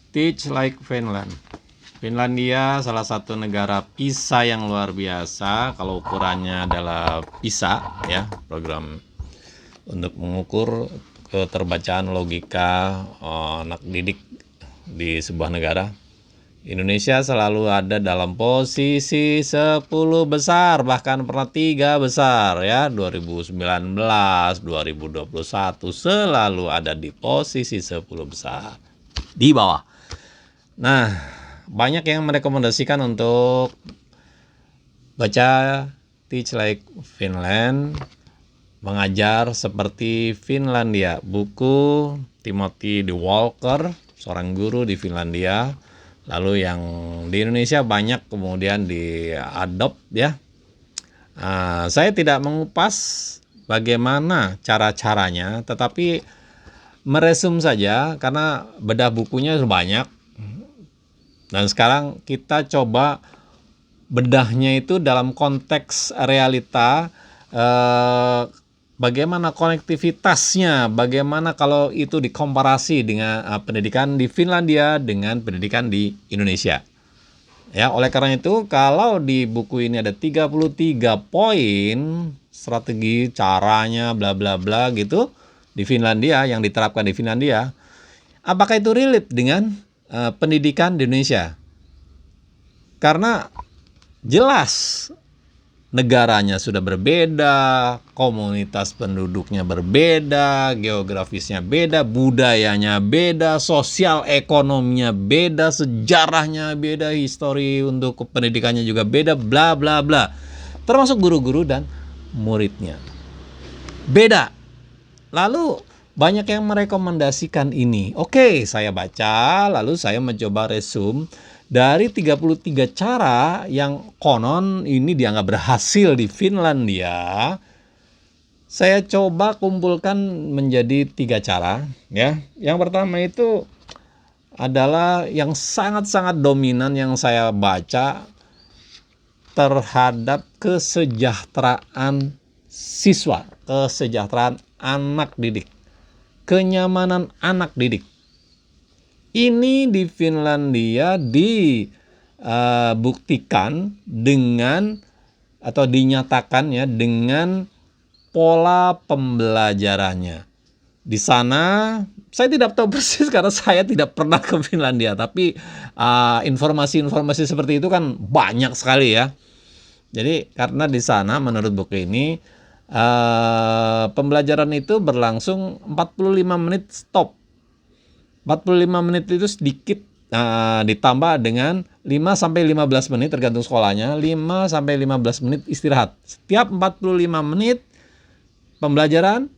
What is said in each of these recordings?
Teach like Finland. Finlandia salah satu negara PISA yang luar biasa. Kalau ukurannya adalah PISA, ya, program untuk mengukur keterbacaan logika anak didik di sebuah negara. Indonesia selalu ada dalam posisi 10 besar, bahkan pernah 3 besar, ya. 2019, 2021 selalu ada di posisi 10 besar di bawah. Nah, banyak yang merekomendasikan untuk baca Teach Like Finland, mengajar seperti Finlandia. Buku Timothy D. Walker, seorang guru di Finlandia. Lalu yang di Indonesia banyak kemudian diadopt, ya. Saya tidak mengupas bagaimana cara-caranya, tetapi meresum saja karena bedah bukunya banyak. Dan sekarang kita coba bedahnya itu dalam konteks realita, bagaimana konektivitasnya, bagaimana kalau itu dikomparasi dengan pendidikan di Finlandia dengan pendidikan di Indonesia. Ya, oleh karena itu kalau di buku ini ada 33 poin strategi caranya bla bla bla gitu di Finlandia yang diterapkan di Finlandia, apakah itu relate dengan pendidikan di Indonesia? Karena jelas negaranya sudah berbeda, komunitas penduduknya berbeda, geografisnya beda, budayanya beda, sosial ekonominya beda, sejarahnya beda, histori untuk pendidikannya juga beda, bla bla bla. Termasuk guru-guru dan muridnya. Beda. Lalu banyak yang merekomendasikan ini. Oke, saya baca, lalu saya mencoba resume dari 33 cara yang konon ini dianggap berhasil di Finlandia. Saya coba kumpulkan menjadi 3 cara, ya. Yang pertama itu adalah yang sangat-sangat dominan yang saya baca terhadap kesejahteraan siswa, kesejahteraan anak didik, kenyamanan anak didik. Ini di Finlandia dibuktikan dengan atau dinyatakan, ya, dengan pola pembelajarannya. Di sana saya tidak tahu persis karena saya tidak pernah ke Finlandia, tapi informasi-informasi seperti itu kan banyak sekali, ya. Jadi karena di sana menurut buku ini pembelajaran itu berlangsung 45 menit stop. 45 menit itu sedikit ditambah dengan 5-15 menit tergantung sekolahnya, 5-15 menit istirahat. Setiap 45 menit pembelajaran,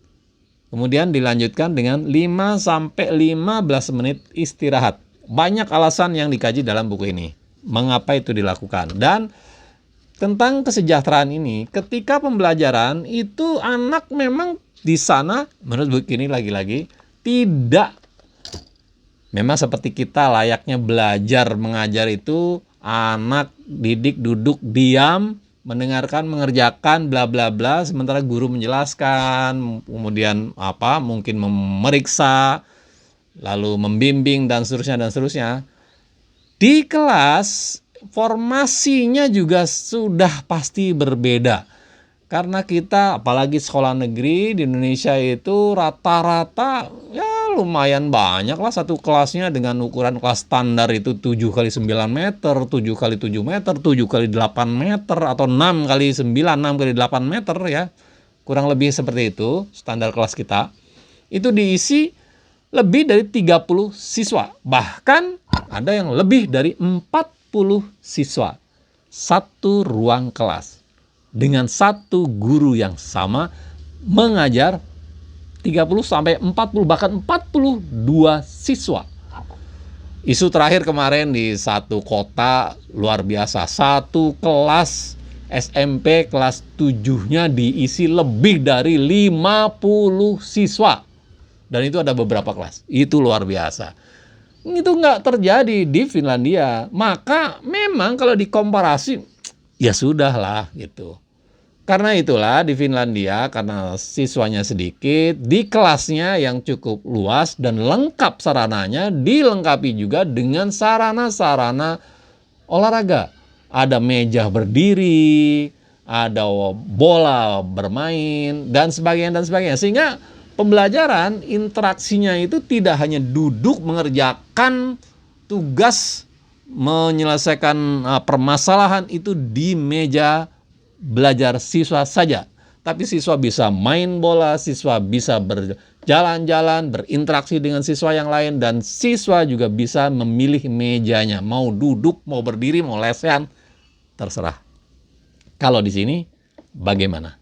kemudian dilanjutkan dengan 5-15 menit istirahat. Banyak alasan yang dikaji dalam buku ini, mengapa itu dilakukan. Dan tentang kesejahteraan ini, ketika pembelajaran itu anak memang di sana, menurut buku ini lagi-lagi, tidak memang seperti kita layaknya belajar mengajar itu anak didik duduk diam, mendengarkan, mengerjakan bla bla bla, sementara guru menjelaskan, kemudian mungkin memeriksa, lalu membimbing dan seterusnya. Di kelas formasinya juga sudah pasti berbeda. Karena kita apalagi sekolah negeri di Indonesia itu rata-rata ya lumayan banyak lah satu kelasnya dengan ukuran kelas standar itu 7x9 meter, 7x7 meter, 7x8 meter atau 6x9, 6x8 meter, ya. Kurang lebih seperti itu standar kelas kita. Itu diisi lebih dari 30 siswa. Bahkan ada yang lebih dari 40 siswa. Satu ruang kelas. Dengan satu guru yang sama mengajar 30-40 bahkan 42 siswa. Isu terakhir kemarin di satu kota luar biasa, satu kelas SMP kelas 7-nya diisi lebih dari 50 siswa. Dan itu ada beberapa kelas. Itu luar biasa. Itu nggak terjadi di Finlandia. Maka memang kalau dikomparasi, ya sudahlah gitu. Karena itulah di Finlandia, karena siswanya sedikit, di kelasnya yang cukup luas dan lengkap sarananya, dilengkapi juga dengan sarana-sarana olahraga. Ada meja berdiri, ada bola bermain, dan sebagainya, dan sebagainya. Sehingga pembelajaran, interaksinya itu tidak hanya duduk mengerjakan tugas, menyelesaikan permasalahan itu di meja belajar siswa saja, tapi siswa bisa main bola, siswa bisa berjalan-jalan, berinteraksi dengan siswa yang lain, dan siswa juga bisa memilih mejanya, mau duduk, mau berdiri, mau lesehan, terserah. Kalau di sini bagaimana?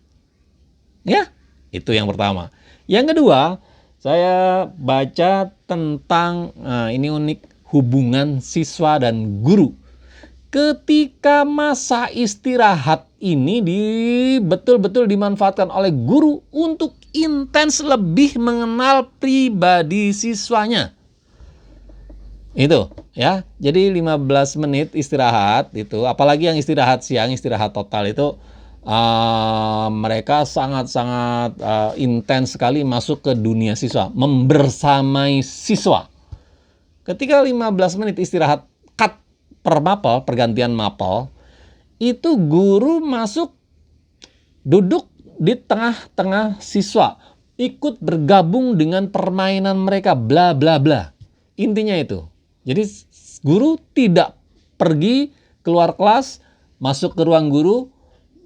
Ya, itu yang pertama. Yang kedua, saya baca tentang ini unik, hubungan siswa dan guru. Ketika masa istirahat ini betul-betul dimanfaatkan oleh guru untuk intens lebih mengenal pribadi siswanya. Itu ya. Jadi 15 menit istirahat itu, apalagi yang istirahat siang, istirahat total itu mereka sangat-sangat intens sekali masuk ke dunia siswa, membersamai siswa. Ketika 15 menit istirahat cut per mapel, pergantian mapel, itu guru masuk duduk di tengah-tengah siswa, ikut bergabung dengan permainan mereka, bla bla bla. Intinya itu. Jadi guru tidak pergi keluar kelas, masuk ke ruang guru,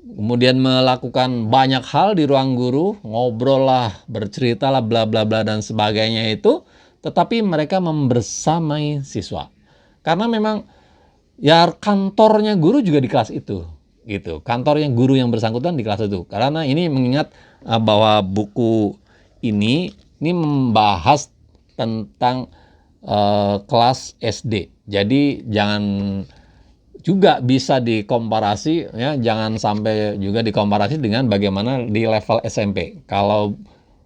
kemudian melakukan banyak hal di ruang guru, ngobrol lah, bercerita lah, bla bla bla dan sebagainya itu, tetapi mereka membersamai siswa. Karena memang ya kantornya guru juga di kelas itu, gitu. Kantornya guru yang bersangkutan di kelas itu. Karena ini mengingat bahwa buku ini membahas tentang kelas SD. Jadi jangan juga bisa dikomparasi ya, jangan sampai juga dikomparasi dengan bagaimana di level SMP. Kalau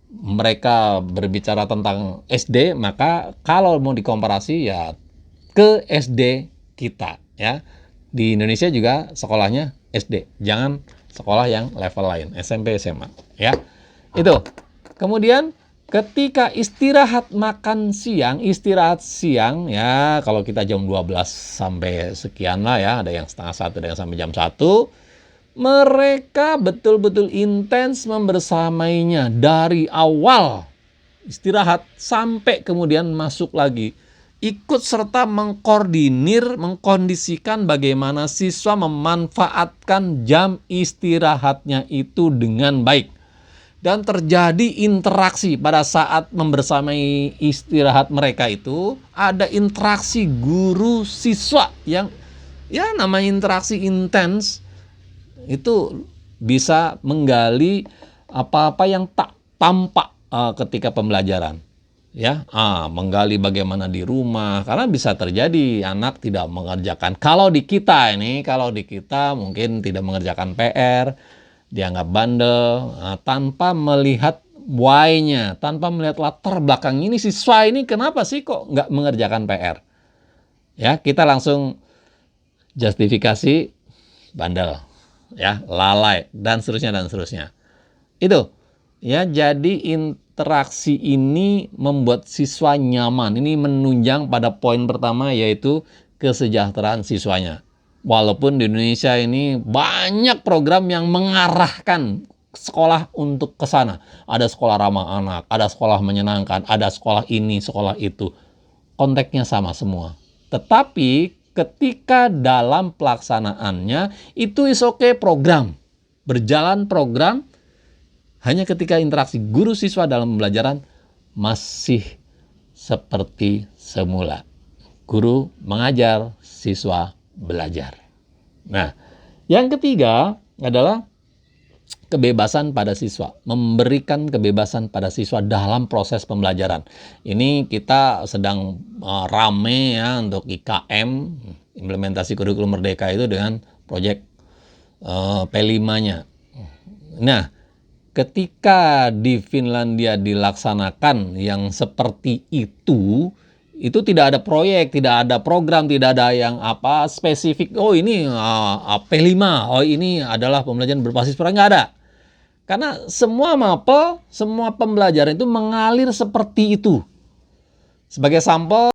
mereka berbicara tentang SD, maka kalau mau dikomparasi ya ke SD kita ya. Di Indonesia juga sekolahnya SD, jangan sekolah yang level lain, SMP, SMA ya. Itu. Kemudian ketika istirahat istirahat siang ya, kalau kita jam 12 sampai sekian lah ya, ada yang setengah 1, ada yang sampai jam 1, mereka betul-betul intens membersamainya dari awal istirahat sampai kemudian masuk lagi. Ikut serta mengkoordinir, mengkondisikan bagaimana siswa memanfaatkan jam istirahatnya itu dengan baik. Dan terjadi interaksi pada saat membersamai istirahat mereka itu, ada interaksi guru siswa yang ya namanya interaksi intens, itu bisa menggali apa-apa yang tak tampak ketika pembelajaran. Ya, menggali bagaimana di rumah, karena bisa terjadi anak tidak mengerjakan. Kalau di kita mungkin tidak mengerjakan PR, dianggap bandel, tanpa melihat why-nya, tanpa melihat latar belakang ini siswa ini kenapa sih kok nggak mengerjakan PR. Ya, kita langsung justifikasi bandel, ya, lalai, dan seterusnya. Itu. Ya, jadi interaksi ini membuat siswa nyaman. Ini menunjang pada poin pertama, yaitu kesejahteraan siswanya. Walaupun di Indonesia ini banyak program yang mengarahkan sekolah untuk ke sana. Ada sekolah ramah anak, ada sekolah menyenangkan, ada sekolah ini, sekolah itu. Konteksnya sama semua. Tetapi ketika dalam pelaksanaannya, itu is okay program. Berjalan program, hanya ketika interaksi guru siswa dalam pembelajaran masih seperti semula. Guru mengajar, siswa belajar. Nah, yang ketiga adalah kebebasan pada siswa. Memberikan kebebasan pada siswa dalam proses pembelajaran. Ini kita sedang rame ya untuk IKM, implementasi kurikulum merdeka itu dengan proyek P5-nya. Nah, ketika di Finlandia dilaksanakan yang seperti Itu tidak ada proyek, tidak ada program, tidak ada yang apa spesifik. Oh ini P5, oh ini adalah pembelajaran berbasis proyek, nggak ada. Karena semua mapel, semua pembelajaran itu mengalir seperti itu. Sebagai sampel,